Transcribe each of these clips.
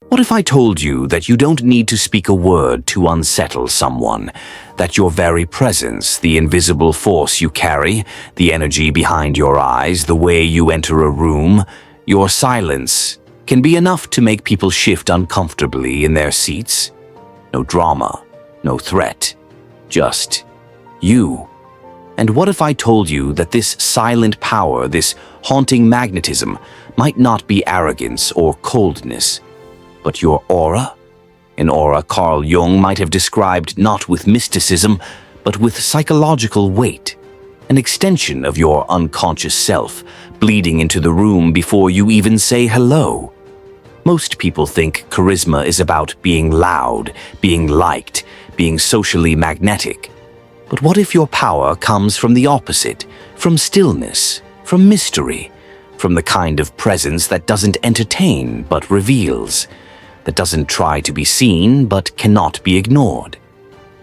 What if I told you that you don't need to speak a word to unsettle someone, that your very presence, the invisible force you carry, the energy behind your eyes, the way you enter a room, your silence, can be enough to make people shift uncomfortably in their seats? No drama, no threat, just you. And what if I told you that this silent power, this haunting magnetism, might not be arrogance or coldness, but your aura? An aura Carl Jung might have described not with mysticism, but with psychological weight, an extension of your unconscious self, bleeding into the room before you even say hello. Most people think charisma is about being loud, being liked, being socially magnetic. But what if your power comes from the opposite, from stillness, from mystery, from the kind of presence that doesn't entertain but reveals, that doesn't try to be seen but cannot be ignored?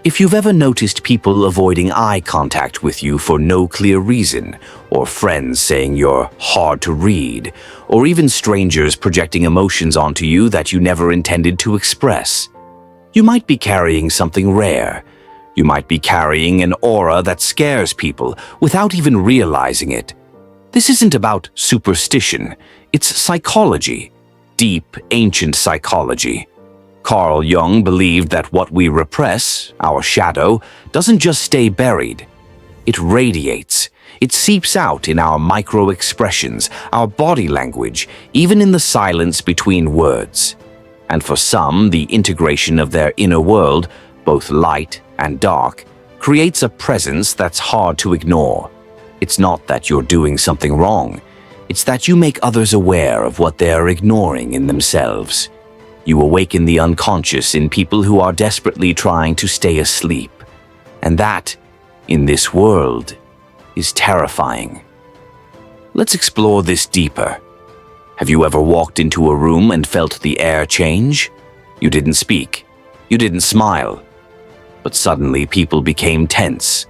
If you've ever noticed people avoiding eye contact with you for no clear reason, or friends saying you're hard to read, or even strangers projecting emotions onto you that you never intended to express, you might be carrying something rare. You might be carrying an aura that scares people without even realizing it. This isn't about superstition, it's psychology. Deep, ancient psychology. Carl Jung believed that what we repress, our shadow, doesn't just stay buried. It radiates. It seeps out in our micro-expressions, our body language, even in the silence between words. And for some, the integration of their inner world, both light and dark, creates a presence that's hard to ignore. It's not that you're doing something wrong. It's that you make others aware of what they're ignoring in themselves. You awaken the unconscious in people who are desperately trying to stay asleep. And that, in this world, is terrifying. Let's explore this deeper. Have you ever walked into a room and felt the air change? You didn't speak. You didn't smile. But suddenly people became tense.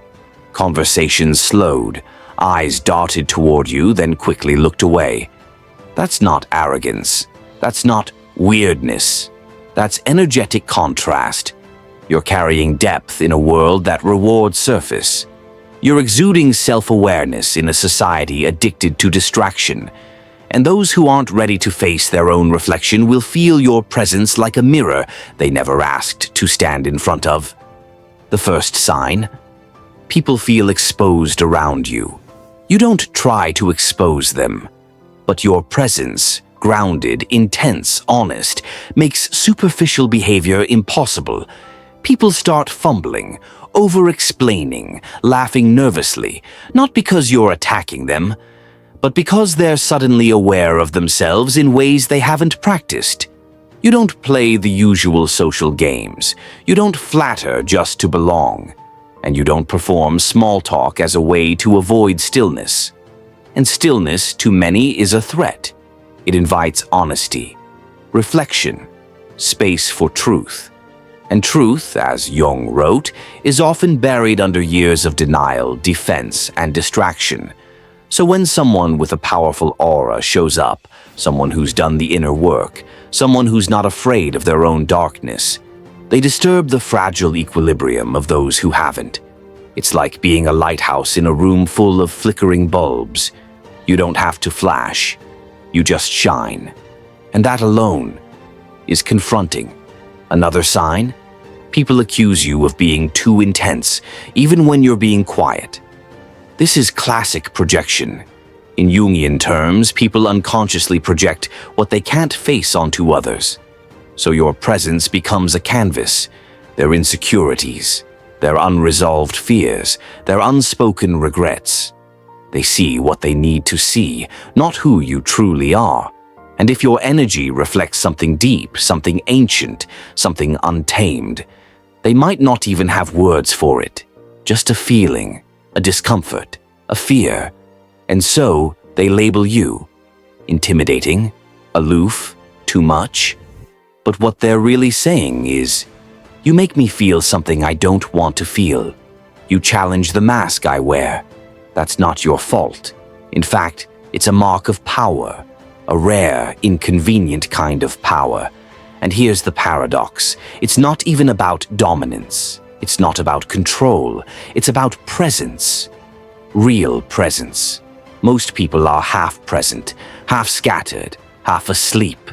Conversations slowed. Eyes darted toward you, then quickly looked away. That's not arrogance. That's not weirdness. That's energetic contrast. You're carrying depth in a world that rewards surface. You're exuding self-awareness in a society addicted to distraction. And those who aren't ready to face their own reflection will feel your presence like a mirror they never asked to stand in front of. The first sign: people feel exposed around you. You don't try to expose them, but your presence, grounded, intense, honest, makes superficial behavior impossible. People start fumbling, over-explaining, laughing nervously, not because you're attacking them, but because they're suddenly aware of themselves in ways they haven't practiced. You don't play the usual social games. You don't flatter just to belong. And you don't perform small talk as a way to avoid stillness. And stillness, to many, is a threat. It invites honesty, reflection, space for truth. And truth, as Jung wrote, is often buried under years of denial, defense, and distraction. So when someone with a powerful aura shows up, someone who's done the inner work, someone who's not afraid of their own darkness, they disturb the fragile equilibrium of those who haven't. It's like being a lighthouse in a room full of flickering bulbs. You don't have to flash. You just shine. And that alone is confronting. Another sign? People accuse you of being too intense, even when you're being quiet. This is classic projection. In Jungian terms, people unconsciously project what they can't face onto others. So your presence becomes a canvas, their insecurities, their unresolved fears, their unspoken regrets. They see what they need to see, not who you truly are. And if your energy reflects something deep, something ancient, something untamed, they might not even have words for it, just a feeling, a discomfort, a fear. And so they label you intimidating, aloof, too much. But what they're really saying is, you make me feel something I don't want to feel. You challenge the mask I wear. That's not your fault. In fact, it's a mark of power, a rare, inconvenient kind of power. And here's the paradox. It's not even about dominance. It's not about control. It's about presence. Real presence. Most people are half present, half scattered, half asleep.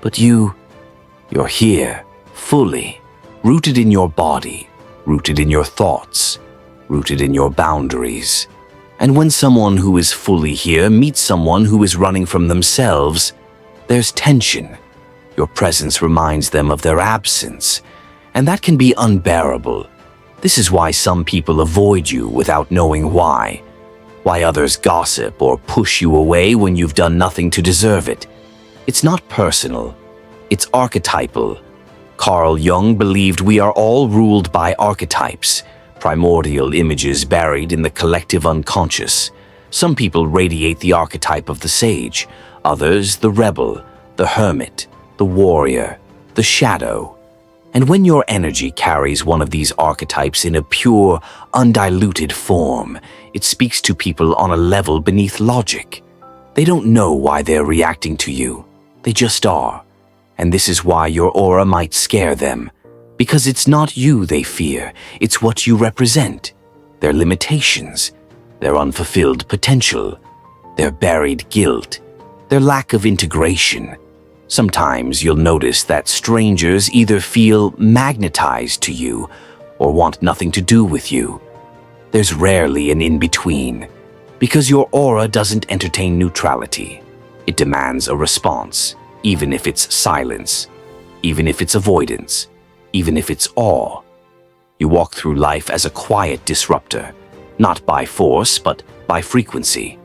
But you're here, fully, rooted in your body, rooted in your thoughts, rooted in your boundaries. And when someone who is fully here meets someone who is running from themselves, there's tension. Your presence reminds them of their absence, and that can be unbearable. This is why some people avoid you without knowing why others gossip or push you away when you've done nothing to deserve it. It's not personal, it's archetypal. Carl Jung believed we are all ruled by archetypes, primordial images buried in the collective unconscious. Some people radiate the archetype of the sage, others the rebel, the hermit, the warrior, the shadow. And when your energy carries one of these archetypes in a pure, undiluted form, it speaks to people on a level beneath logic. They don't know why they're reacting to you. They just are. And this is why your aura might scare them. Because it's not you they fear, it's what you represent. Their limitations, their unfulfilled potential, their buried guilt, their lack of integration. Sometimes you'll notice that strangers either feel magnetized to you or want nothing to do with you. There's rarely an in-between, because your aura doesn't entertain neutrality. It demands a response, even if it's silence, even if it's avoidance, even if it's awe. You walk through life as a quiet disruptor, not by force, but by frequency.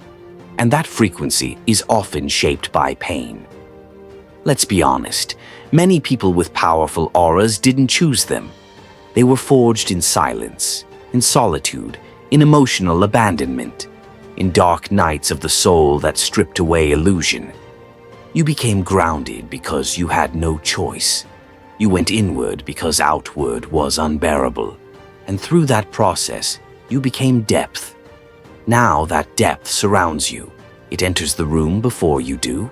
And that frequency is often shaped by pain. Let's be honest, many people with powerful auras didn't choose them. They were forged in silence, in solitude, in emotional abandonment, in dark nights of the soul that stripped away illusion. You became grounded because you had no choice. You went inward because outward was unbearable. And through that process, you became depth. Now that depth surrounds you. It enters the room before you do,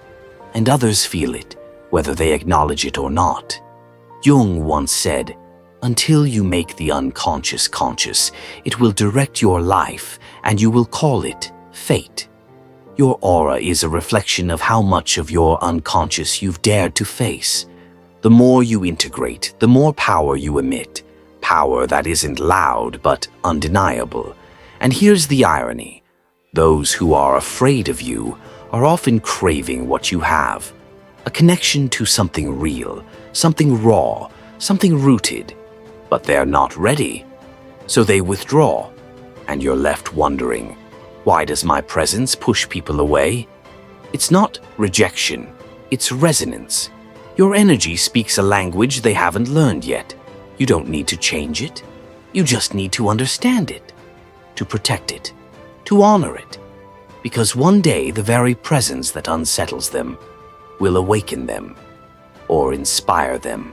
and others feel it, whether they acknowledge it or not. Jung once said, "Until you make the unconscious conscious, it will direct your life, and you will call it fate." Your aura is a reflection of how much of your unconscious you've dared to face. The more you integrate, the more power you emit. Power that isn't loud, but undeniable. And here's the irony. Those who are afraid of you are often craving what you have. A connection to something real, something raw, something rooted. But they're not ready. So they withdraw. And you're left wondering, why does my presence push people away? It's not rejection, it's resonance. Your energy speaks a language they haven't learned yet. You don't need to change it. You just need to understand it, to protect it, to honor it. Because one day the very presence that unsettles them will awaken them, or inspire them,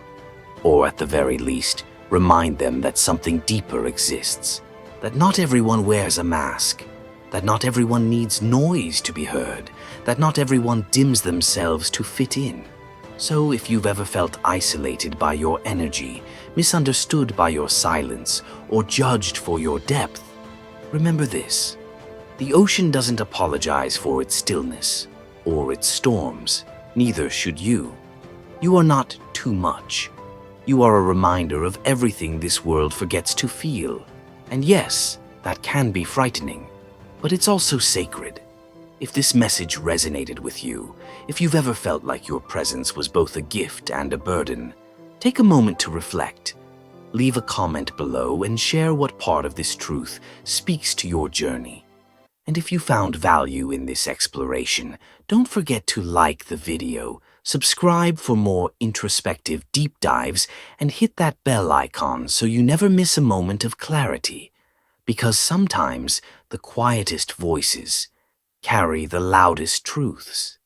or at the very least, remind them that something deeper exists, that not everyone wears a mask, that not everyone needs noise to be heard, that not everyone dims themselves to fit in. So if you've ever felt isolated by your energy, misunderstood by your silence, or judged for your depth, remember this. The ocean doesn't apologize for its stillness or its storms. Neither should you. You are not too much. You are a reminder of everything this world forgets to feel. And yes, that can be frightening, but it's also sacred. If this message resonated with you, if you've ever felt like your presence was both a gift and a burden, take a moment to reflect. Leave a comment below and share what part of this truth speaks to your journey. And if you found value in this exploration, don't forget to like the video, subscribe for more introspective deep dives, and hit that bell icon so you never miss a moment of clarity. Because sometimes the quietest voices carry the loudest truths.